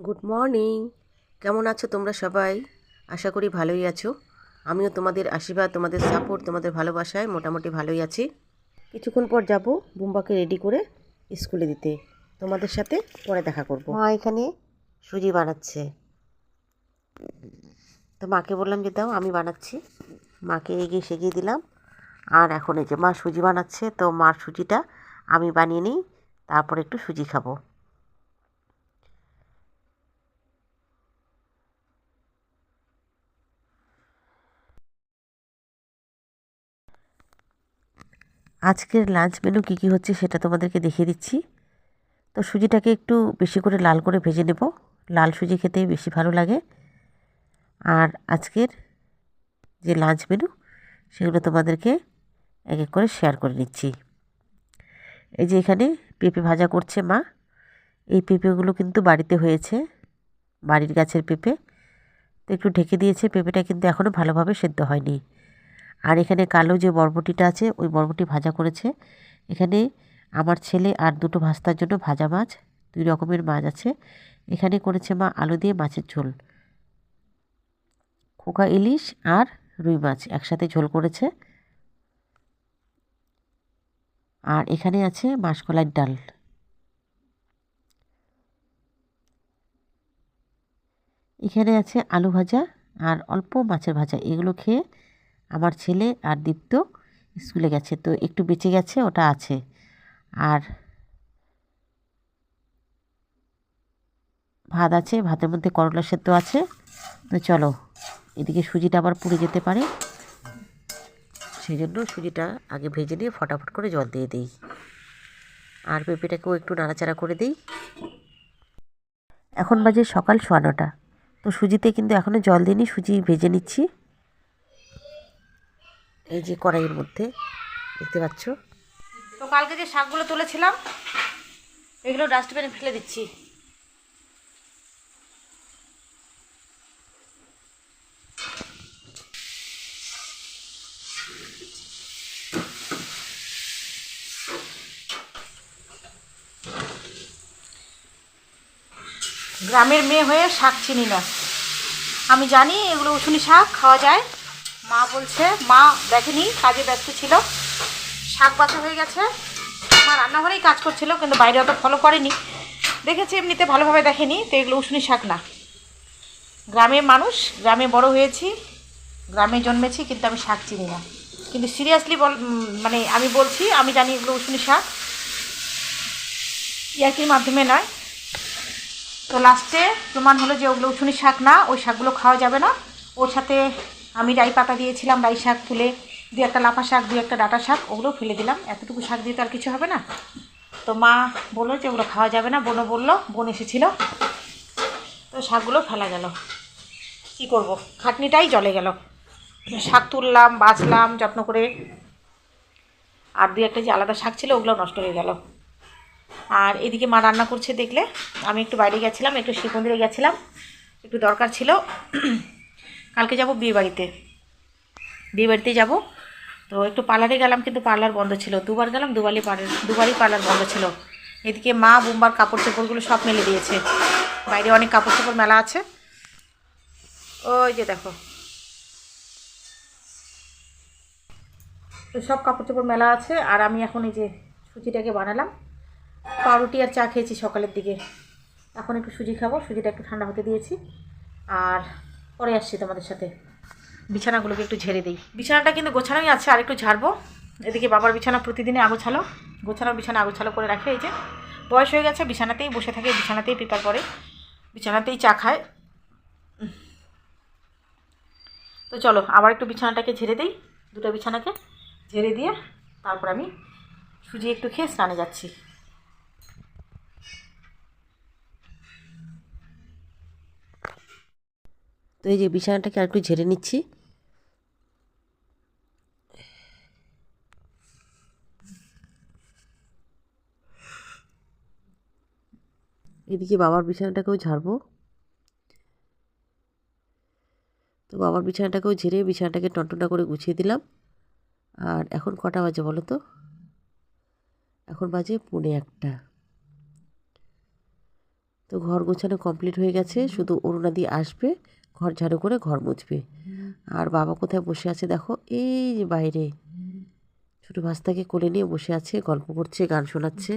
Good morning. কেমন আছো তোমরা সবাই? আশা করি ভালোই আছো। আমিও তোমাদের আশীর্বাদ, তোমাদের সাপোর্ট, তোমাদের ভালোবাসায় মোটামুটি ভালোই আছি। কিছুক্ষণ পর যাব বুম্বাকে রেডি করে স্কুলে দিতে। তোমাদের সাথে পরে দেখা করব। মা এখানে সুজি বানাচ্ছে, তো মাকে বললাম যে দাও আমি বানাচ্ছি। মাকে এগিয়ে সেগিয়ে দিলাম। আর এখন এই যে মা সুজি বানাচ্ছে, তো মার সুজিটা আমি বানিয়ে নিই, তারপর একটু সুজি খাবো। আজকের লাঞ্চ মেনু কী কী হচ্ছে সেটা তোমাদেরকে দেখিয়ে দিচ্ছি। তো সুজিটাকে একটু বেশি করে লাল করে ভেজে নেব, লাল সুজি খেতে বেশি ভালো লাগে। আর আজকের যে লাঞ্চ মেনু সেগুলো তোমাদেরকে এক এক করে শেয়ার করে নিচ্ছি। এই যে এখানে পেঁপে ভাজা করছে মা। এই পেঁপেগুলো কিন্তু বাড়িতে হয়েছে, বাড়ির গাছের পেঁপে। তো একটু ঢেকে দিয়েছে, পেঁপেটা কিন্তু এখনও ভালোভাবে সেদ্ধ হয়নি। আর এখানে কালো যে বরবটিটা আছে ওই বরবটি ভাজা করেছে। এখানে আমার ছেলে আর দুটো ভাস্তার জন্য ভাজা মাছ, 2 রকমের মাছ আছে। এখানে করেছে মা আলু দিয়ে মাছের ঝোল, খোকা ইলিশ আর রুই মাছ একসাথে ঝোল করেছে। আর এখানে আছে মাসকলাইয়ের ডাল। এখানে আছে আলু ভাজা আর অল্প মাছের ভাজা। এগুলো খেয়ে আমার ছেলে আর দীপ্ত স্কুলে গেছে, তো একটু বেঁচে গেছে, ওটা আছে। আর ভাত আছে, ভাতের মধ্যে করলা সেদ্ধ আছে। তো চলো, এদিকে সুজিটা আবার পুড়ে যেতে পারে, সেই জন্য সুজিটা আগে ভেজে নিয়ে ফটাফট করে জল দিয়ে দিই। আর পেঁপেটাকেও একটু নাড়াচাড়া করে দিই। এখন বাজে সকাল 9:15। তো সুজিতে কিন্তু এখনও জল দিইনি, সুজি ভেজে নিচ্ছি। এই যে কড়াইয়ের মধ্যে দেখতে পাচ্ছ। তো কালকে যে শাকগুলো তুলেছিলাম এগুলো ডাস্টবিনে ফেলে দিচ্ছি। গ্রামের মেয়ে হয়ে শাক চিনি না। আমি জানি এগুলো উশুনি শাক খাওয়া যায়। মা বলছে, মা দেখেনি, কাজে ব্যস্ত ছিল, শাক বাছা হয়ে গেছে। মা রান্নাঘরেই কাজ করছিল, কিন্তু বাইরে অত ফলো করেনি, দেখেছি এমনিতে, ভালোভাবে দেখেনি। তো এগুলো উশুনি শাক না। গ্রামের মানুষ, গ্রামে বড় হয়েছি, গ্রামে জন্মেছি, কিন্তু আমি শাক চিনি না। কিন্তু সিরিয়াসলি মানে আমি বলছি, আমি জানি এগুলো উশুনি শাক, ইয়ার্কির মাধ্যমে নয়। তো লাস্টে প্রমাণ হলো যে ওগুলো উশুনি শাক না, ওই শাকগুলো খাওয়া যাবে না। ওর সাথে আমি রাই পাতা দিয়েছিলাম, রাই শাক তুলে, 2-1 লাফা শাক, 2-1 ডাঁটা শাক, ওগুলো ফেলে দিলাম। এতটুকু শাক দিয়ে তো আর কিছু হবে না। তো মা বললো যে ওগুলো খাওয়া যাবে না, বোনও বললো, বোন এসেছিলো, তো শাকগুলো ফেলা গেল। কী করব, খাটনিটাই জলে গেল। শাক তুললাম, বাছলাম যত্ন করে, আর 2-1 যে আলাদা শাক ছিল ওগুলো নষ্ট হয়ে গেল। আর এদিকে মা রান্না করছে দেখলে। আমি একটু বাইরে গেছিলাম, একটু শিব মন্দিরে গেছিলাম, একটু দরকার ছিল। কালকে যাব বিয়েবাড়িতে, বিয়েবাড়িতে যাব। তো একটু পার্লারে গেলাম, কিন্তু পার্লার বন্ধ ছিল। 2বার গেলাম, দুবারই পার্লার বন্ধ ছিল। এদিকে মা বুম্বার কাপড় চোপড়গুলো সব মেলে দিয়েছে। বাইরে অনেক কাপড় চোপড় মেলা আছে, ওই যে দেখো, তো সব কাপড় চোপড় মেলা আছে। আর আমি এখন এই যে সুজিটাকে বানালাম, পাউরুটি আর চা খেয়েছি সকালের দিকে। এখন একটু সুজি খাবো, সুজিটা একটু ঠান্ডা হতে দিয়েছি। আর পরে আসছি তোমাদের সাথে। বিছানাগুলোকে একটু ঝেড়ে দিই। বিছানাটা কিন্তু গোছানোই আছে, আর একটু ঝাড়বো। এদিকে বাবার বিছানা প্রতিদিনই আগোছালো, গোছানো বিছানা আগোছালো করে রাখে। এই যে বয়স হয়ে গেছে, বিছানাতেই বসে থাকে, বিছানাতেই পেপার পড়ে, বিছানাতেই চা খায়। তো চলো আবার একটু বিছানাটাকে ঝেড়ে দিই, দুটো বিছানাকে ঝেড়ে দিয়ে তারপর আমি সুজি একটু খেয়ে স্নানে যাচ্ছি। তো এই যে বিছানাটাকে আর একটু ঝেড়ে নিচ্ছি। এদিকে বাবার বিছানাটাকেও ঝাড়বো। তো বাবার বিছানাটাকেও ঝেড়ে বিছানাটাকে টনটনা করে গুছিয়ে দিলাম। আর এখন কটা বাজে বলো তো? এখন বাজে 1:45। তো ঘর গোছানো কমপ্লিট হয়ে গেছে, শুধু অরুণাদি আসবে, ঘর ঝাড়ু করে ঘর মুছবে। আর বাবা কোথায় বসে আছে দেখো, এই যে বাইরে ছোটো ভাস্তাকে কোলে নিয়ে বসে আছে, গল্প করছে, গান শোনাচ্ছে।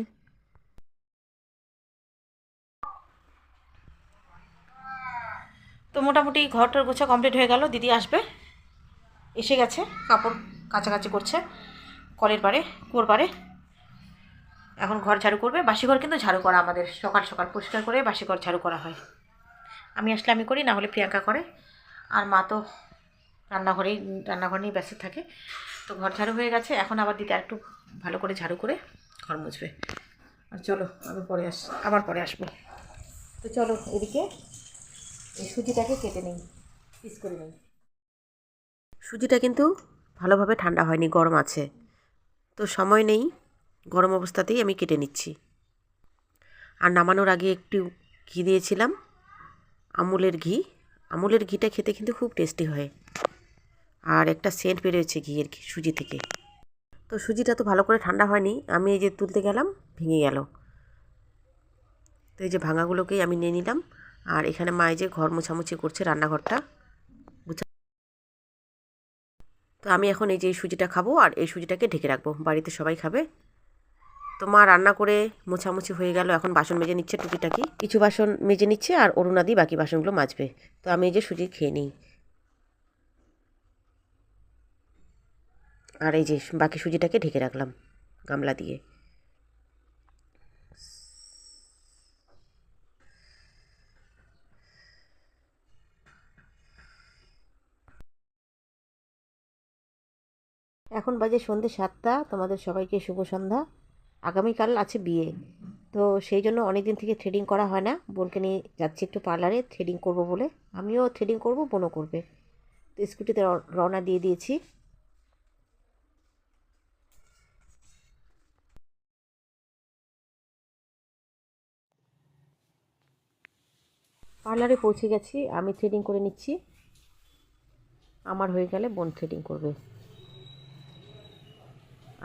তো মোটামুটি ঘরটার গোছা কমপ্লিট হয়ে গেল। দিদি আসবে, এসে গেছে, কাপড় কাচাকাচি করছে কলের পাড়ে, কুয়োর পাড়ে। এখন ঘর ঝাড়ু করবে। বাসি ঘর কিন্তু ঝাড়ু করা আমাদের সকাল সকাল পরিষ্কার করে বাসি ঘর ঝাড়ু করা হয়। আমি আসলে আমি করি, না হলে প্রিয়াঙ্কা করে। আর মা তো রান্নাঘর নিয়ে ব্যস্ত থাকে। তো ঘর ঝাড়ু হয়ে গেছে, এখন আবার দিদি একটু ভালো করে ঝাড়ু করে ঘর মুছবে। আর চলো আমি আবার পরে আসবো। তো চলো এদিকে এই সুজিটাকে কেটে নিই, পিস করে নিই। সুজিটা কিন্তু ভালোভাবে ঠান্ডা হয়নি, গরম আছে, তো সময় নেই, গরম অবস্থাতেই আমি কেটে নিচ্ছি। আর নামানোর আগে একটু ঘি দিয়েছিলাম, আমুলের ঘি। আমুলের ঘিটা খেতে কিন্তু খুব টেস্টি হয়, আর একটা সেন্ট বেরোচ্ছে ঘিয়ের সুজি থেকে। তো সুজিটা তো ভালো করে ঠান্ডা হয়নি, আমি এই যে তুলতে গেলাম ভেঙে গেল। তো এই যে ভাঙাগুলোকেই আমি নিয়ে নিলাম। আর এখানে মা এই যে ঘর মোছামুছি করছে, রান্নাঘরটা গুছা। তো আমি এখন এই যে এই সুজিটা খাবো, আর এই সুজিটাকে ঢেকে রাখবো, বাড়িতে সবাই খাবে। তো মা রান্না করে মোছামুছি হয়ে গেল, এখন বাসন মেজে নিচ্ছে, টুকিটাকি কিছু বাসন মেজে নিচ্ছে, আর অরুণাদি বাকি বাসনগুলো মাজবে। তো আমি এই যে সুজি খেয়ে নিই। আর এই যে বাকি সুজিটাকে ঢেকে রাখলাম গামলা দিয়ে। এখন বাজে সন্ধ্যে 7টা। তোমাদের সবাইকে শুভ সন্ধ্যা। আগামীকাল আছে বিয়ে, তো সেই জন্য অনেক দিন থেকে থ্রেডিং করা হয় না। বোনকে নিয়ে যাচ্ছি একটু পার্লারে থ্রেডিং করব বলে। আমিও থ্রেডিং করব, বোনও করবে। তো স্কুটিতে রওনা দিয়ে দিয়েছি। পার্লারে পৌঁছে গেছি, আমি থ্রেডিং করে নিচ্ছি, আমার হয়ে গেলে বোন থ্রেডিং করবে।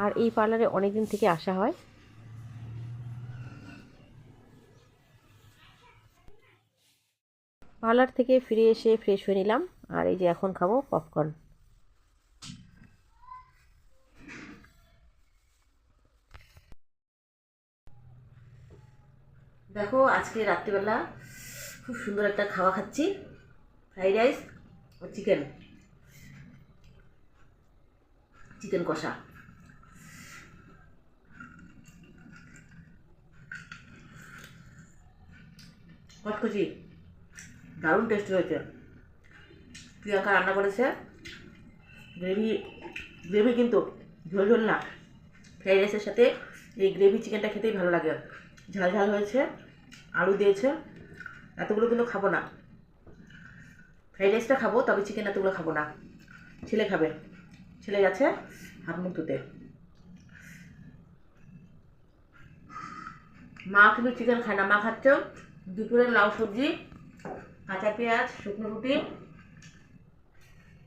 আর এই পার্লারে অনেক দিন থেকে আসা হয়। পার্লার থেকে ফিরে এসে ফ্রেশ হয়ে নিলাম, আর এই যে এখন খাবো পপকর্ন। দেখো আজকে রাত্রিবেলা খুব সুন্দর একটা খাওয়া খাচ্ছি, ফ্রাইড রাইস ও চিকেন কষা। কচকচি, দারুণ টেস্ট হয়েছে। প্রিয়াঙ্কা রান্না করেছে, গ্রেভি কিন্তু ঝোল ঝোল না। ফ্রাইড রাইসের সাথে এই গ্রেভি চিকেনটা খেতেই ভালো লাগে। ঝাল ঝাল হয়েছে, আলু দিয়েছে। এতগুলো কিন্তু খাবো না, ফ্রাইড রাইসটা খাবো, তবে চিকেন এতগুলো খাবো না। ছেলে খাবে, ছেলে গেছে হাত মুখ ধুতে। মা কিন্তু চিকেন খায় না, মা খাচ্ছে দুপুরের লাউ সবজি, কাঁচা পেঁয়াজ, শুকনো রুটি,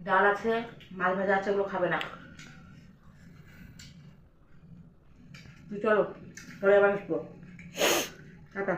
ডাল আছে, মাছ ভাজা আছে, ওগুলো খাবে না। চলো পরে আবার আসবো, টাটা।